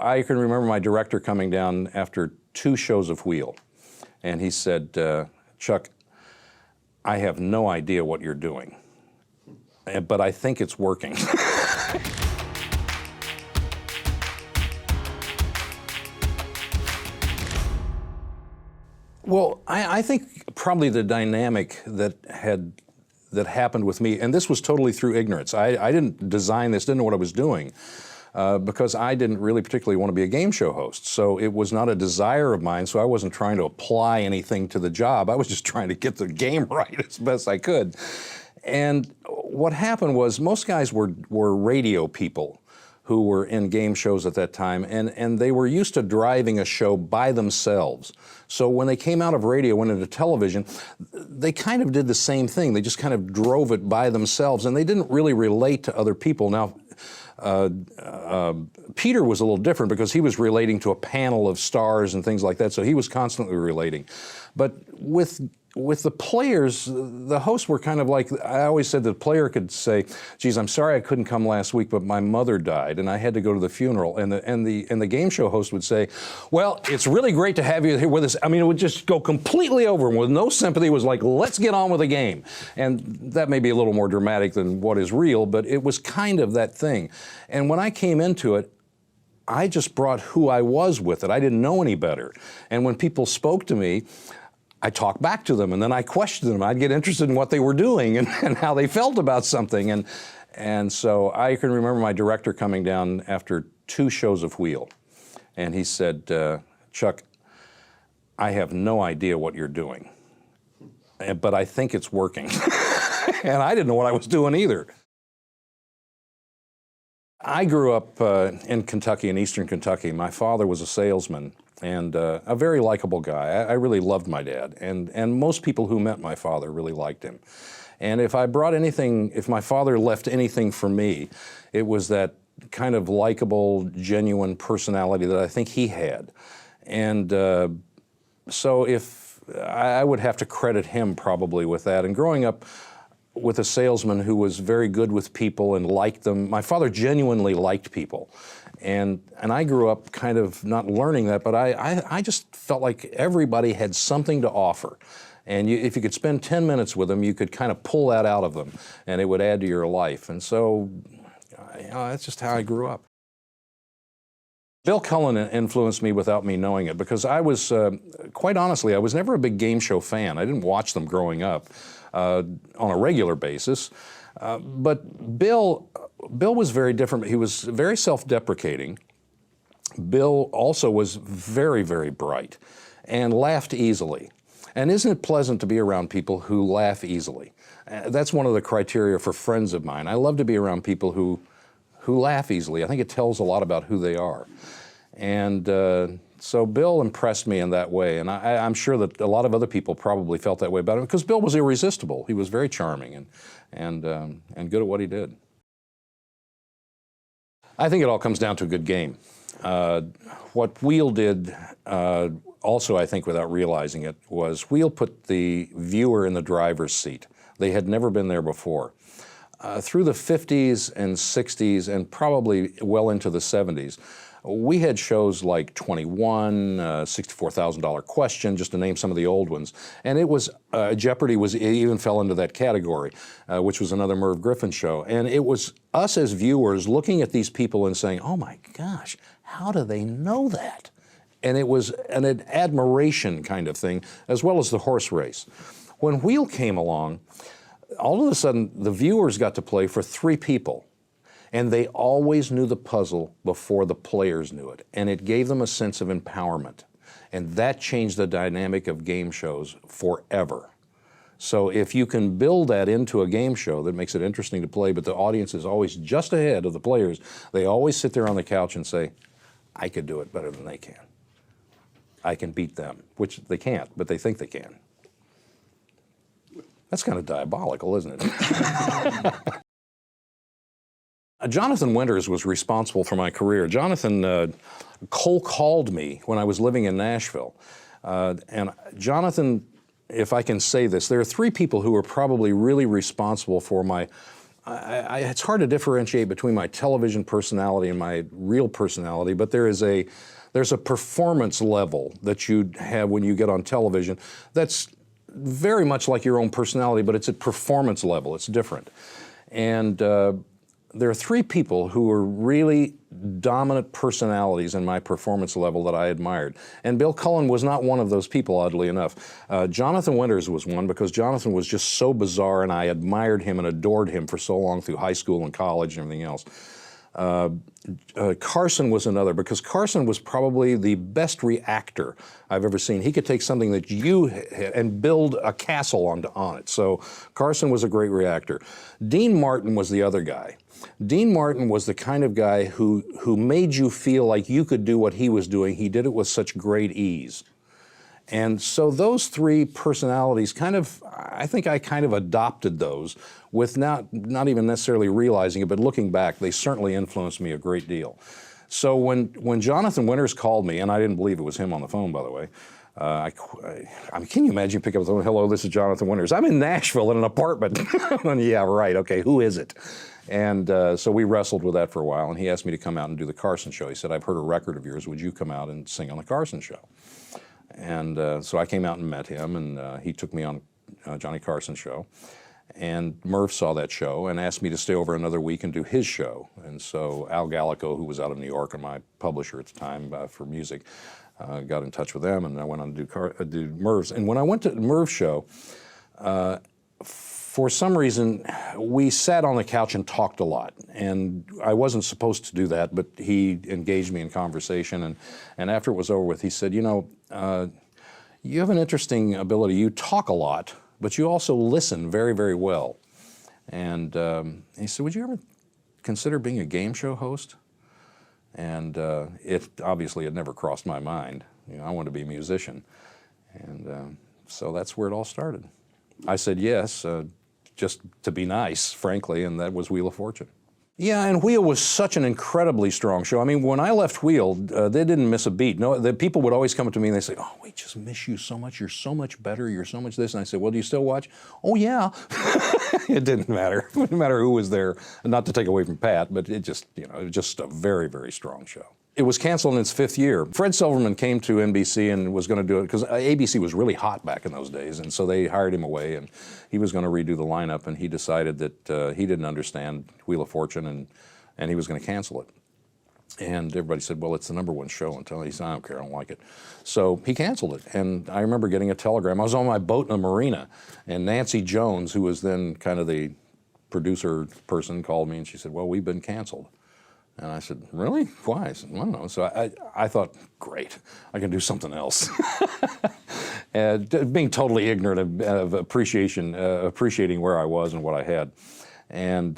I can remember my director coming down after 2 shows of Wheel, and he said, Chuck, I have no idea what you're doing, but I think it's working. Well, I think probably the dynamic that happened with me, and this was totally through ignorance. I didn't design this, didn't know what I was doing, because I didn't really particularly want to be a game show host. So it was not a desire of mine, so I wasn't trying to apply anything to the job. I was just trying to get the game right as best I could. And what happened was most guys were radio people who were in game shows at that time, and they were used to driving a show by themselves. So when they came out of radio, went into television, they kind of did the same thing. They just kind of drove it by themselves, and they didn't really relate to other people. Now, Peter was a little different because he was relating to a panel of stars and things like that, so he was constantly relating. But with the players, the hosts were kind of like, I always said the player could say, geez, I'm sorry I couldn't come last week, but my mother died and I had to go to the funeral. And the game show host would say, well, it's really great to have you here with us. I mean, it would just go completely over and with no sympathy. It was like, let's get on with the game. And that may be a little more dramatic than what is real, but it was kind of that thing. And when I came into it, I just brought who I was with it. I didn't know any better. And when people spoke to me, I talked back to them, and then I questioned them. I'd get interested in what they were doing and how they felt about something. And so I can remember my director coming down after 2 shows of Wheel, and he said, Chuck, I have no idea what you're doing, but I think it's working. And I didn't know what I was doing either. I grew up in Kentucky, in eastern Kentucky. My father was a salesman and a very likable guy. I really loved my dad, and most people who met my father really liked him. And if I brought anything, if my father left anything for me, it was that kind of likable, genuine personality that I think he had. And so if I would have to credit him probably with that. And growing up with a salesman who was very good with people and liked them. My father genuinely liked people. And I grew up kind of not learning that, but I just felt like everybody had something to offer. And if you could spend 10 minutes with them, you could kind of pull that out of them, and it would add to your life. And so, that's just how I grew up. Bill Cullen influenced me without me knowing it, because I was, quite honestly, I was never a big game show fan. I didn't watch them growing up on a regular basis. But Bill was very different. He was very self-deprecating. Bill also was very, very bright and laughed easily. And isn't it pleasant to be around people who laugh easily? That's one of the criteria for friends of mine. I love to be around people who laugh easily. I think it tells a lot about who they are. And so Bill impressed me in that way, and I'm sure that a lot of other people probably felt that way about him, because Bill was irresistible. He was very charming and good at what he did. I think it all comes down to a good game. What Wheel did, also I think without realizing it, was Wheel put the viewer in the driver's seat. They had never been there before. Through the 50s and 60s and probably well into the 70s, we had shows like 21, $64,000 Question, just to name some of the old ones. And it was, Jeopardy even fell into that category, which was another Merv Griffin show. And it was us as viewers looking at these people and saying, oh my gosh, how do they know that? And it was an admiration kind of thing, as well as the horse race. When Wheel came along, all of a sudden the viewers got to play for 3 people. And they always knew the puzzle before the players knew it. And it gave them a sense of empowerment. And that changed the dynamic of game shows forever. So if you can build that into a game show that makes it interesting to play, but the audience is always just ahead of the players, they always sit there on the couch and say, I could do it better than they can. I can beat them, which they can't, but they think they can. That's kind of diabolical, isn't it? Jonathan Winters was responsible for my career. Jonathan cold called me when I was living in Nashville. And Jonathan, if I can say this, there are 3 people who were probably really responsible for my it's hard to differentiate between my television personality and my real personality, but there's a performance level that you have when you get on television that's very much like your own personality, but it's a performance level. It's different. And there are three people who are really dominant personalities in my performance level that I admired. And Bill Cullen was not one of those people, oddly enough. Jonathan Winters was one, because Jonathan was just so bizarre, and I admired him and adored him for so long through high school and college and everything else. Carson was another, because Carson was probably the best reactor I've ever seen. He could take something that you had and build a castle on it. So Carson was a great reactor. Dean Martin was the other guy. Dean Martin was the kind of guy who made you feel like you could do what he was doing. He did it with such great ease. And so those three personalities I think I kind of adopted those with not even necessarily realizing it, but looking back, they certainly influenced me a great deal. So when Jonathan Winters called me, and I didn't believe it was him on the phone, by the way, I mean, can you imagine picking up the phone, hello, this is Jonathan Winters. I'm in Nashville in an apartment. Yeah, right, okay, who is it? And so we wrestled with that for a while, and he asked me to come out and do the Carson show. He said, I've heard a record of yours, would you come out and sing on the Carson show? And so I came out and met him, and he took me on Johnny Carson's show. And Merv saw that show and asked me to stay over another week and do his show. And so Al Gallico, who was out of New York and my publisher at the time for music, got in touch with them, and I went on to do Merv's. And when I went to Merv's show, for some reason, we sat on the couch and talked a lot. And I wasn't supposed to do that, but he engaged me in conversation. And after it was over with, he said, you know, you have an interesting ability. You talk a lot, but you also listen very, very well. And he said, would you ever consider being a game show host? And it obviously had never crossed my mind. You know, I wanted to be a musician. And so that's where it all started. I said yes, just to be nice, frankly, and that was Wheel of Fortune. Yeah, and Wheel was such an incredibly strong show. I mean, when I left Wheel, they didn't miss a beat. No, the people would always come up to me and they say, oh, we just miss you so much. You're so much better. You're so much this. And I said, well, do you still watch? Oh, yeah. It didn't matter. It didn't matter who was there. Not to take away from Pat, but it just, you know, it was just a very, very strong show. It was canceled in its 5th year. Fred Silverman came to NBC and was going to do it, because ABC was really hot back in those days, and so they hired him away, and he was going to redo the lineup, and he decided that he didn't understand Wheel of Fortune, and he was going to cancel it. And everybody said, well, it's the #1 show until he said, I don't care, I don't like it. So he canceled it, and I remember getting a telegram. I was on my boat in the marina, and Nancy Jones, who was then kind of the producer person, called me, and she said, well, we've been canceled. And I said, really? Why? I said, I don't know. So I thought, great, I can do something else. And being totally ignorant of appreciating where I was and what I had. And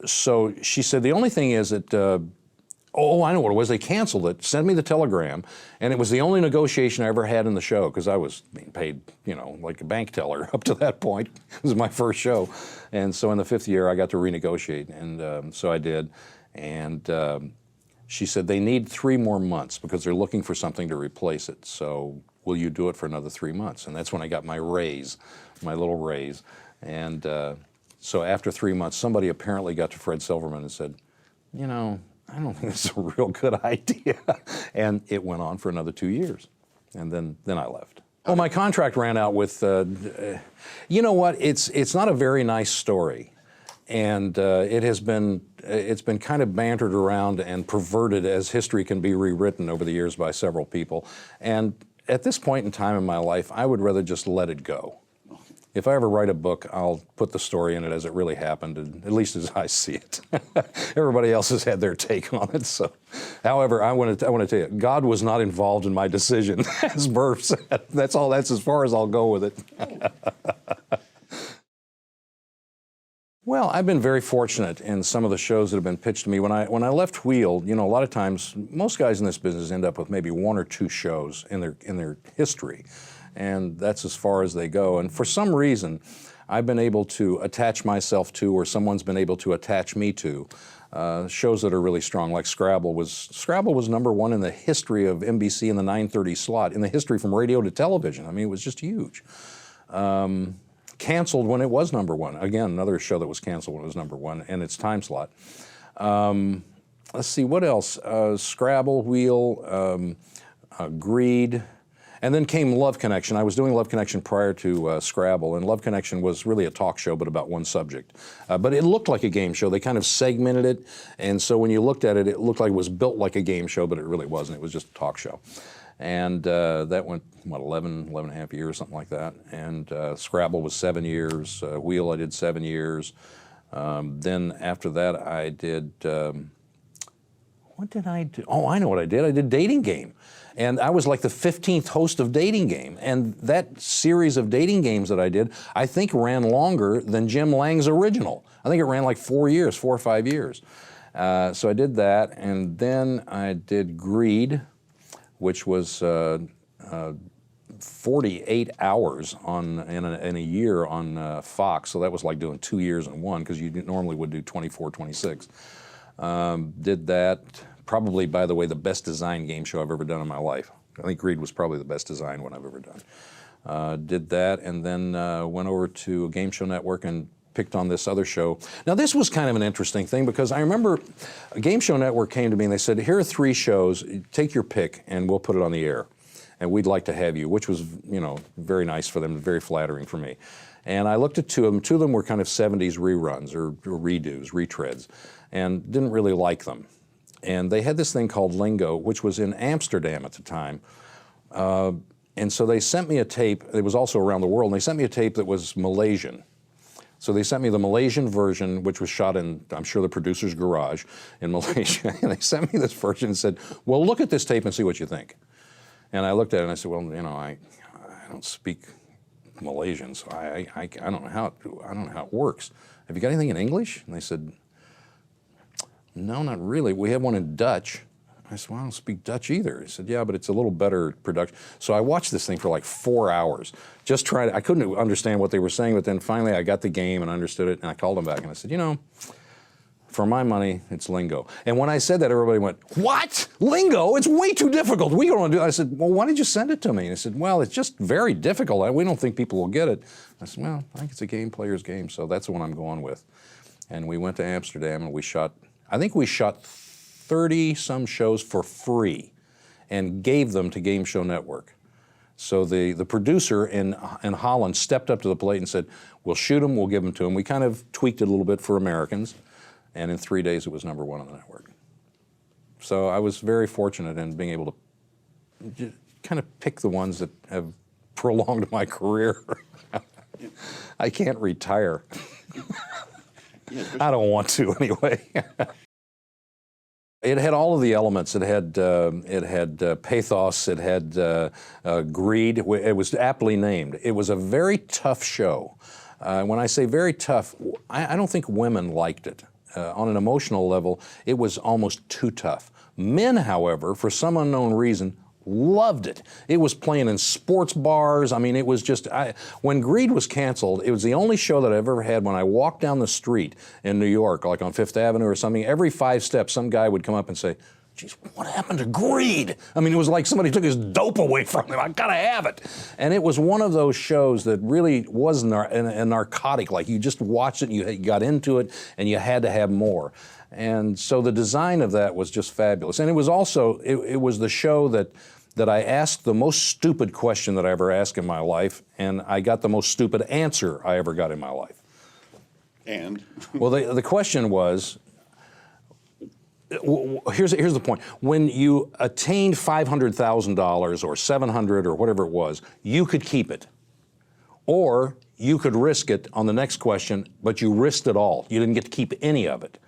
so she said, the only thing is that, oh, I know what it was. They canceled it, sent me the telegram, and it was the only negotiation I ever had in the show, because I was being paid, you know, like a bank teller up to that point. It was my first show. And so in the 5th year, I got to renegotiate, and so I did. And she said, they need 3 more months because they're looking for something to replace it. So will you do it for another 3 months? And that's when I got my raise, my little raise. And so after 3 months, somebody apparently got to Fred Silverman and said, you know, I don't think it's a real good idea. And it went on for another 2 years. And then I left. Well, my contract ran out with, you know what, it's not a very nice story. And it's been kind of bantered around and perverted as history can be rewritten over the years by several people. And at this point in time in my life, I would rather just let it go. If I ever write a book, I'll put the story in it as it really happened, and at least as I see it. Everybody else has had their take on it. So, however, I want to tell you, God was not involved in my decision, as Merv said. That's all. That's as far as I'll go with it. Well, I've been very fortunate in some of the shows that have been pitched to me. When I left Wheel, you know, a lot of times, most guys in this business end up with maybe 1 or 2 shows in their history. And that's as far as they go. And for some reason, I've been able to attach myself to, or someone's been able to attach me to, shows that are really strong, like Scrabble was #1 in the history of NBC in the 9:30 slot, in the history from radio to television. I mean, it was just huge. canceled when it was #1. Again, another show that was canceled when it was #1 in its time slot. Let's see, what else? Scrabble, Wheel, Greed, and then came Love Connection. I was doing Love Connection prior to Scrabble, and Love Connection was really a talk show, but about one subject. But it looked like a game show. They kind of segmented it, and so when you looked at it, it looked like it was built like a game show, but it really wasn't. It was just a talk show. And that went, what, 11 and a half years, something like that. And Scrabble was 7 years. Wheel, I did 7 years. Then after that, I did, what did I do? Oh, I know what I did. I did Dating Game. And I was like the 15th host of Dating Game. And that series of dating games that I did, I think ran longer than Jim Lang's original. I think it ran like 4 years, 4 or 5 years. So I did that. And then I did Greed, which was 48 hours in a year on Fox. So that was like doing 2 years in one, because you normally would do 24, 26. Did that. Probably, by the way, the best design game show I've ever done in my life. I think Greed was probably the best design one I've ever done. Did that, and then went over to a Game Show Network and picked on this other show. Now, this was kind of an interesting thing, because I remember a Game Show Network came to me and they said, here are 3 shows, take your pick and we'll put it on the air. And we'd like to have you, which was, you know, very nice for them, very flattering for me. And I looked at 2 of them. 2 of them were kind of 70s reruns or redos, retreads, and didn't really like them. And they had this thing called Lingo, which was in Amsterdam at the time. And so they sent me a tape. It was also around the world. And they sent me a tape that was Malaysian. So they sent me the Malaysian version, which was shot in, I'm sure, the producer's garage in Malaysia. And they sent me this version and said, well, look at this tape and see what you think. And I looked at it and I said, well, you know, I don't speak Malaysian, so I don't know how it works. Have you got anything in English? And they said, no, not really. We have one in Dutch. I said, well, I don't speak Dutch either. He said, yeah, but it's a little better production. So I watched this thing for like 4 hours, just trying to, I couldn't understand what they were saying, but then finally I got the game and understood it, and I called them back and I said, you know, for my money, it's Lingo. And when I said that, everybody went, what? Lingo? It's way too difficult. We don't want to do it. I said, well, why did you send it to me? And he said, well, it's just very difficult. We don't think people will get it. I said, well, I think it's a game player's game, so that's the one I'm going with. And we went to Amsterdam and we shot, I think we shot 30-some shows for free and gave them to Game Show Network. So the producer in Holland stepped up to the plate and said, we'll shoot them, we'll give them to them. We kind of tweaked it a little bit for Americans, and in 3 days it was #1 on the network. So I was very fortunate in being able to kind of pick the ones that have prolonged my career. I can't retire. I don't want to anyway. It had all of the elements. It had pathos. It had greed. It was aptly named. It was a very tough show. When I say very tough, I don't think women liked it. On an emotional level, it was almost too tough. Men, however, for some unknown reason, loved it. It was playing in sports bars. I mean, it was just, when Greed was canceled, it was the only show that I've ever had when I walked down the street in New York, like on 5th Avenue or something, every 5 steps, some guy would come up and say, geez, what happened to Greed? I mean, it was like somebody took his dope away from him. I gotta have it. And it was one of those shows that really was a narcotic. Like, you just watched it, and you got into it, and you had to have more. And so the design of that was just fabulous. And it was also, it was the show that I asked the most stupid question that I ever asked in my life, and I got the most stupid answer I ever got in my life. And? Well, the question was, here's the point. When you attained $500,000 or $700,000 or whatever it was, you could keep it. Or you could risk it on the next question, but you risked it all. You didn't get to keep any of it.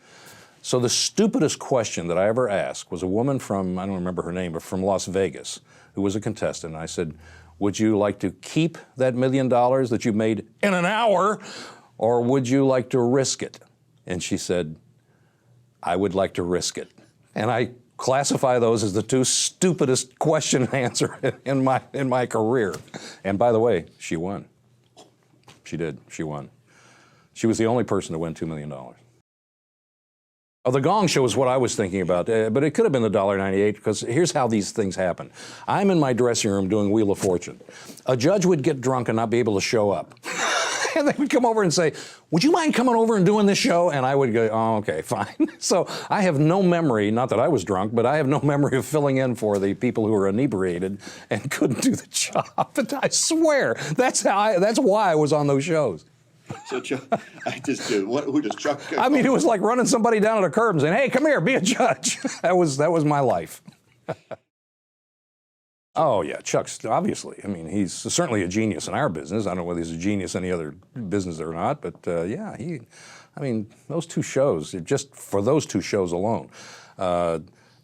So the stupidest question that I ever asked was a woman from, I don't remember her name, but from Las Vegas, who was a contestant. And I said, would you like to keep that $1 million that you made in an hour, or would you like to risk it? And she said, I would like to risk it. And I classify those as the 2 stupidest question and answer in my career. And by the way, she won. She did. She won. She was the only person to win $2 million. Oh, the Gong Show is what I was thinking about, but it could have been the $1.98, because here's how these things happen. I'm in my dressing room doing Wheel of Fortune. A judge would get drunk and not be able to show up. And they would come over and say, would you mind coming over and doing this show? And I would go, oh, okay, fine. So I have no memory, not that I was drunk, but I have no memory of filling in for the people who were inebriated and couldn't do the job. But I swear, that's why I was on those shows. So Chuck, who does Chuck? I mean, it was like running somebody down at a curb and saying, hey, come here, be a judge. That was my life. Oh, yeah, Chuck's obviously. I mean, he's certainly a genius in our business. I don't know whether he's a genius in any other business or not, but yeah, those two shows, just for those two shows alone,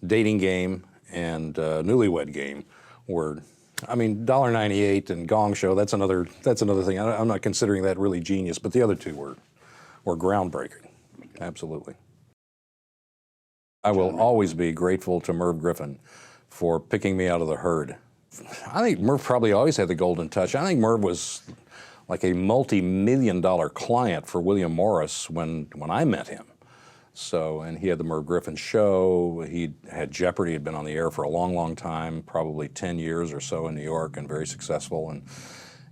Dating Game and Newlywed Game were, I mean, $1.98 and Gong Show, that's another thing. I'm not considering that really genius, but the other two were groundbreaking, absolutely. I will always be grateful to Merv Griffin for picking me out of the herd. I think Merv probably always had the golden touch. I think Merv was like a multi-million-dollar client for William Morris when I met him. So, and he had the Merv Griffin show. He had Jeopardy, had been on the air for a long, long time, probably 10 years or so in New York, and very successful,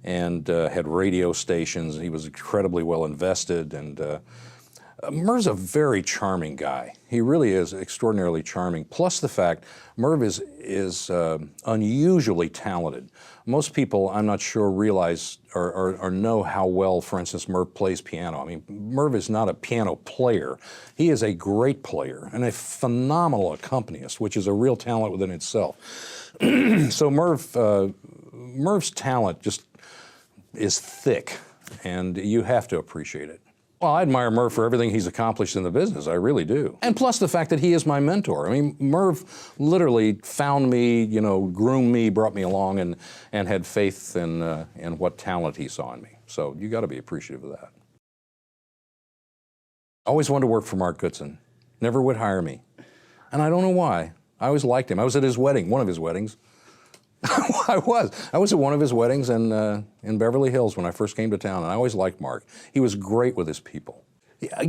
and had radio stations. He was incredibly well invested, and Merv's a very charming guy. He really is extraordinarily charming. Plus the fact Merv is unusually talented. Most people, I'm not sure, realize or know how well, for instance, Merv plays piano. I mean, Merv is not a piano player. He is a great player and a phenomenal accompanist, which is a real talent within itself. So Merv's talent just is thick, and you have to appreciate it. Well, I admire Merv for everything he's accomplished in the business, I really do. And plus the fact that he is my mentor. I mean, Merv literally found me, groomed me, brought me along, and had faith in what talent he saw in me. So you got to be appreciative of that. I always wanted to work for Mark Goodson. Never would hire me. And I don't know why. I always liked him. I was at his wedding, one of his weddings. I was at one of his weddings in Beverly Hills when I first came to town, and I always liked Mark. He was great with his people.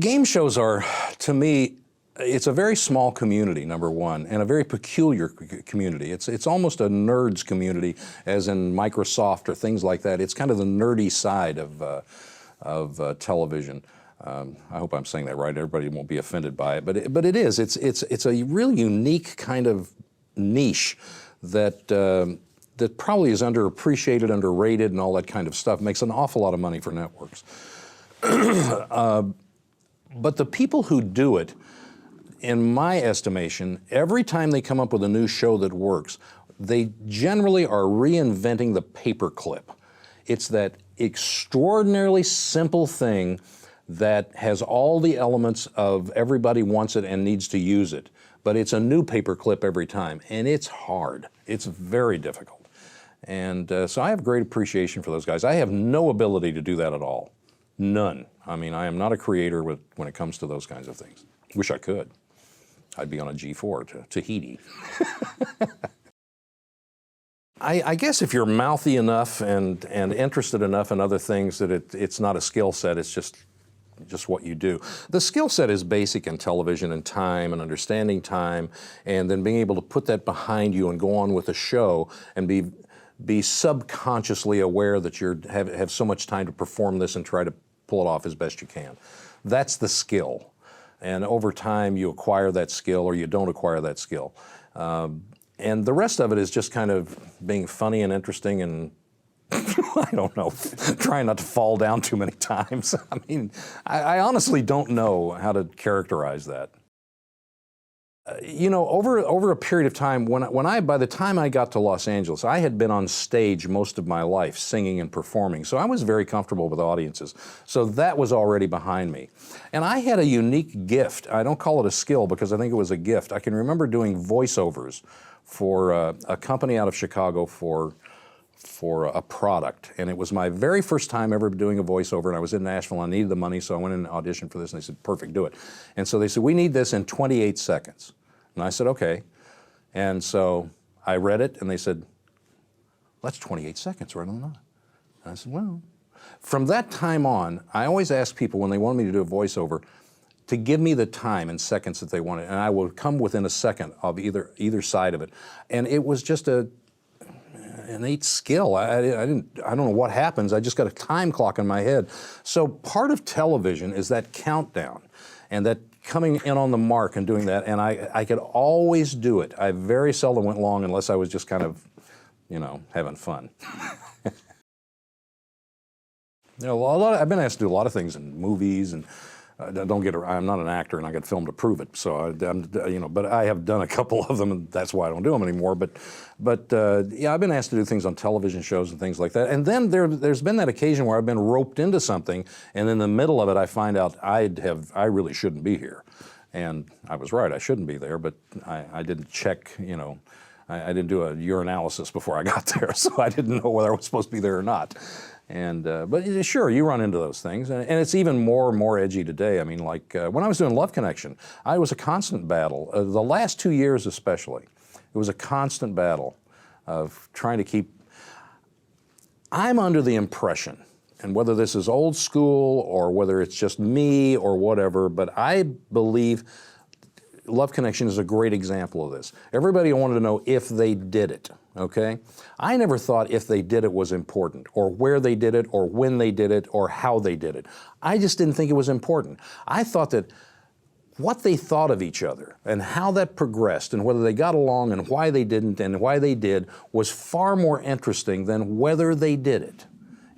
Game shows are, to me, it's a very small community, number one, and a very peculiar community. It's almost a nerds community, as in Microsoft or things like that. It's kind of the nerdy side of television. I hope I'm saying that right. Everybody won't be offended by it, but it is. It's a really unique kind of niche that probably is underappreciated, underrated, and all that kind of stuff. Makes an awful lot of money for networks. But the people who do it, in my estimation, every time they come up with a new show that works, they generally are reinventing the paperclip. It's that extraordinarily simple thing that has all the elements of everybody wants it and needs to use it. But it's a new paperclip every time, and it's hard. It's very difficult. And so I have great appreciation for those guys. I have no ability to do that at all. None. I mean, I am not a creator when it comes to those kinds of things. Wish I could. I'd be on a G4 to Tahiti. I guess if you're mouthy enough and interested enough in other things that it's not a skill set, it's just what you do. The skill set is basic in television and time and understanding time, and then being able to put that behind you and go on with a show and be subconsciously aware that you have so much time to perform this and try to pull it off as best you can. That's the skill. And over time you acquire that skill or you don't acquire that skill. And the rest of it is just kind of being funny and interesting and I don't know, trying not to fall down too many times. I mean, I honestly don't know how to characterize that. Over a period of time, by the time I got to Los Angeles, I had been on stage most of my life, singing and performing, so I was very comfortable with audiences. So that was already behind me. And I had a unique gift. I don't call it a skill because I think it was a gift. I can remember doing voiceovers for a company out of Chicago for a product, and it was my very first time ever doing a voiceover, and I was in Nashville, I needed the money, so I went in and auditioned for this, and they said, perfect, do it. And so they said, we need this in 28 seconds. And I said, okay. And so I read it, and they said, that's 28 seconds, right on the dot. And I said, well. From that time on, I always ask people when they want me to do a voiceover to give me the time in seconds that they wanted, and I will come within a second of either side of it. And it was just innate skill. I don't know what happens. I just got a time clock in my head. So part of television is that countdown and that coming in on the mark and doing that. And I could always do it. I very seldom went long unless I was just kind of, having fun. I've been asked to do a lot of things in movies, and I'm not an actor, and I got film to prove it. So but I have done a couple of them, and that's why I don't do them anymore. But yeah, I've been asked to do things on television shows and things like that. And then there's been that occasion where I've been roped into something, and in the middle of it, I find out I really shouldn't be here, and I was right. I shouldn't be there, but I didn't check. I didn't do a urinalysis before I got there, so I didn't know whether I was supposed to be there or not. And but sure, you run into those things, and it's even more edgy today. I mean, like when I was doing Love Connection, I was a constant battle. The last 2 years especially, it was a constant battle of trying to keep. I'm under the impression, and whether this is old school or whether it's just me or whatever, but I believe Love Connection is a great example of this. Everybody wanted to know if they did it, okay? I never thought if they did it was important, or where they did it, or when they did it, or how they did it. I just didn't think it was important. I thought that what they thought of each other and how that progressed and whether they got along and why they didn't and why they did was far more interesting than whether they did it.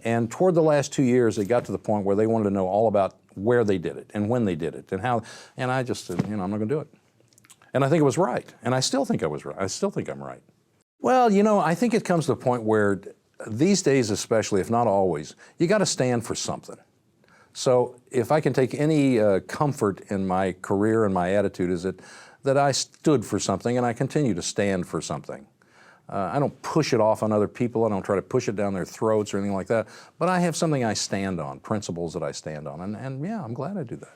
And toward the last 2 years, it got to the point where they wanted to know all about where they did it and when they did it and how, and I just said, I'm not going to do it. And I think it was right. And I still think I was right. I still think I'm right. Well, I think it comes to a point where these days especially, if not always, you got to stand for something. So if I can take any comfort in my career and my attitude is that I stood for something and I continue to stand for something. I don't push it off on other people. I don't try to push it down their throats or anything like that. But I have something I stand on, principles that I stand on. And yeah, I'm glad I do that.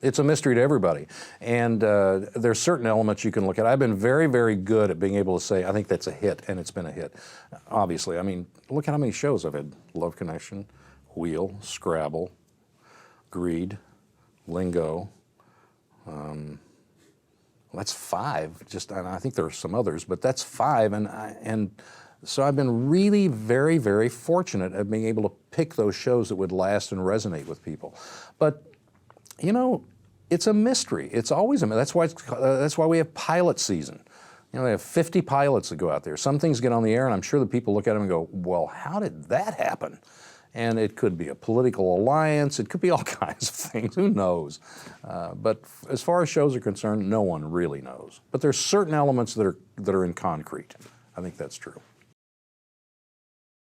It's a mystery to everybody. And there's certain elements you can look at. I've been very, very good at being able to say, I think that's a hit, and it's been a hit. Obviously, I mean, look at how many shows I've had. Love Connection, Wheel, Scrabble, Greed, Lingo. That's 5. And I think there are some others, but that's 5. And so I've been really very, very fortunate at being able to pick those shows that would last and resonate with people. But it's a mystery. It's always a mystery. That's why we have pilot season. They have 50 pilots that go out there. Some things get on the air, and I'm sure that people look at them and go, well, how did that happen? And it could be a political alliance. It could be all kinds of things. Who knows? But as far as shows are concerned, no one really knows. But there's certain elements that are in concrete. I think that's true.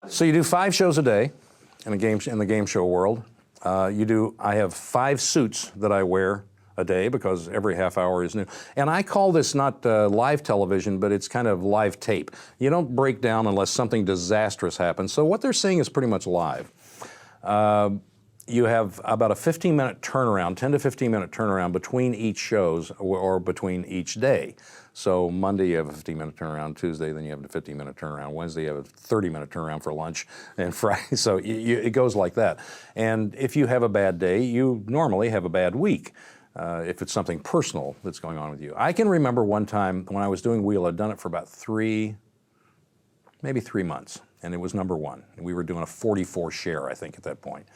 So you do 5 shows a day in the game show world. I have 5 suits that I wear a day because every half hour is new. And I call this not live television, but it's kind of live tape. You don't break down unless something disastrous happens. So what they're seeing is pretty much live. You have about a 15-minute turnaround, 10 to 15-minute turnaround between each shows or between each day. So Monday you have a 15-minute turnaround, Tuesday then you have a 15-minute turnaround, Wednesday you have a 30-minute turnaround for lunch, and Friday, so it goes like that. And if you have a bad day, you normally have a bad week. If it's something personal that's going on with you. I can remember one time when I was doing Wheel, I'd done it for about maybe 3 months, and it was number 1. We were doing a 44 share, I think, at that point.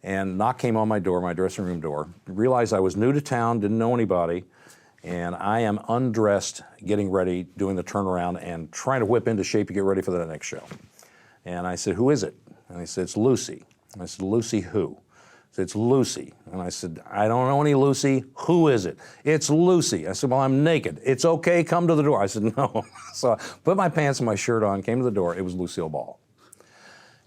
And knock came on my door, my dressing room door. Realized I was new to town, didn't know anybody, and I am undressed, getting ready, doing the turnaround, and trying to whip into shape to get ready for the next show. And I said, who is it? And he said, it's Lucy. And I said, Lucy who? He said, it's Lucy. And I said, I don't know any Lucy. Who is it? It's Lucy. I said, well, I'm naked. It's okay, come to the door. I said, no. So I put my pants and my shirt on, came to the door. It was Lucille Ball.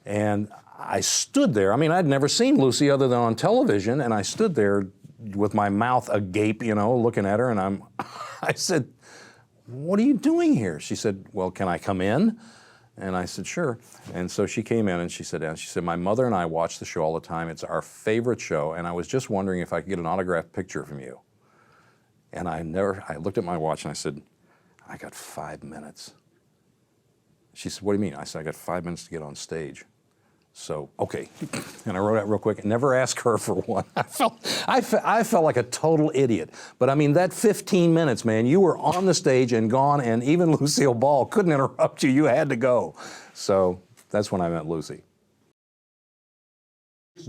And I stood there. I mean, I'd never seen Lucy other than on television, and I stood there with my mouth agape, looking at her, and I said, what are you doing here? She said, well, can I come in? And I said, sure. And so she came in and she sat down. She said, my mother and I watch the show all the time. It's our favorite show, and I was just wondering if I could get an autographed picture from you. And I looked at my watch and I said, I got 5 minutes. She said, what do you mean? I said, I got 5 minutes to get on stage. So, okay, and I wrote out real quick, never ask her for one. I felt like a total idiot. But I mean, that 15 minutes, man, you were on the stage and gone, and even Lucille Ball couldn't interrupt you. You had to go. So that's when I met Lucy.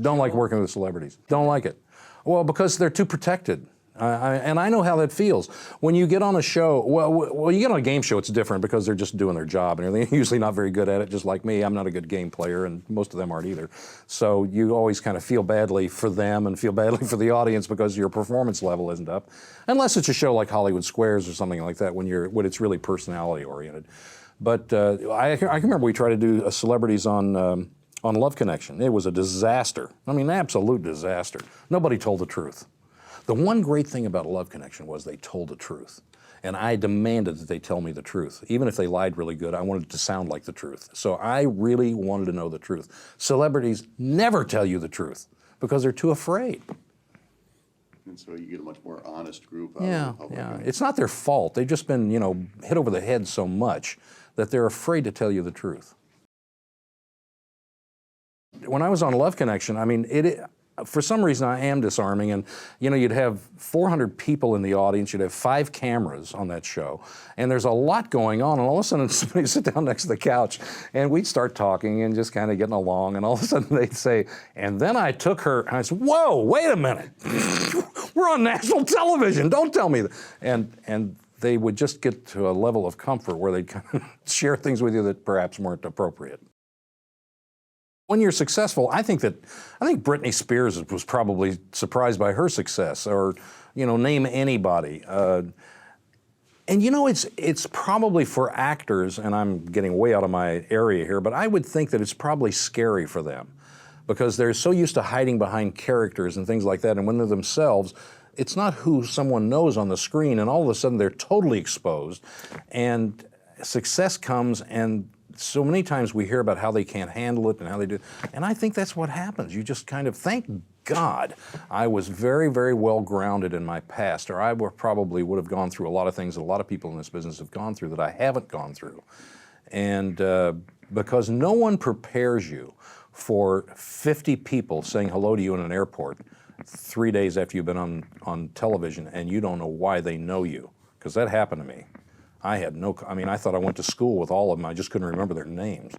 Don't like working with celebrities. Don't like it. Well, because they're too protected. And I know how that feels. When you get on a show, well, you get on a game show, it's different because they're just doing their job and they're usually not very good at it, just like me. I'm not a good game player, and most of them aren't either. So you always kind of feel badly for them and feel badly for the audience because your performance level isn't up, unless it's a show like Hollywood Squares or something like that when it's really personality oriented. But I can remember we tried to do celebrities on Love Connection. It was a disaster. I mean, absolute disaster. Nobody told the truth. The one great thing about Love Connection was they told the truth. And I demanded that they tell me the truth. Even if they lied really good, I wanted it to sound like the truth. So I really wanted to know the truth. Celebrities never tell you the truth because they're too afraid. And so you get a much more honest group. Yeah. It's not their fault. They've just been, hit over the head so much that they're afraid to tell you the truth. When I was on Love Connection, I mean, for some reason, I am disarming, and you'd have 400 people in the audience, you'd have 5 cameras on that show, and there's a lot going on, and all of a sudden somebody would sit down next to the couch, and we'd start talking and just kind of getting along, and all of a sudden they'd say, and then I took her, and I said, whoa, wait a minute, we're on national television, don't tell me that. And they would just get to a level of comfort where they'd kind of share things with you that perhaps weren't appropriate. When you're successful, I think Britney Spears was probably surprised by her success, or name anybody. And it's probably for actors, and I'm getting way out of my area here, but I would think that it's probably scary for them because they're so used to hiding behind characters and things like that, and when they're themselves, it's not who someone knows on the screen, and all of a sudden they're totally exposed, and success comes, and so many times we hear about how they can't handle it and how they do, and I think that's what happens. You just kind of, thank God I was very, very well grounded in my past, or I probably would have gone through a lot of things that a lot of people in this business have gone through that I haven't gone through. And because no one prepares you for 50 people saying hello to you in an airport 3 days after you've been on television and you don't know why they know you, because that happened to me. I thought I went to school with all of them. I just couldn't remember their names.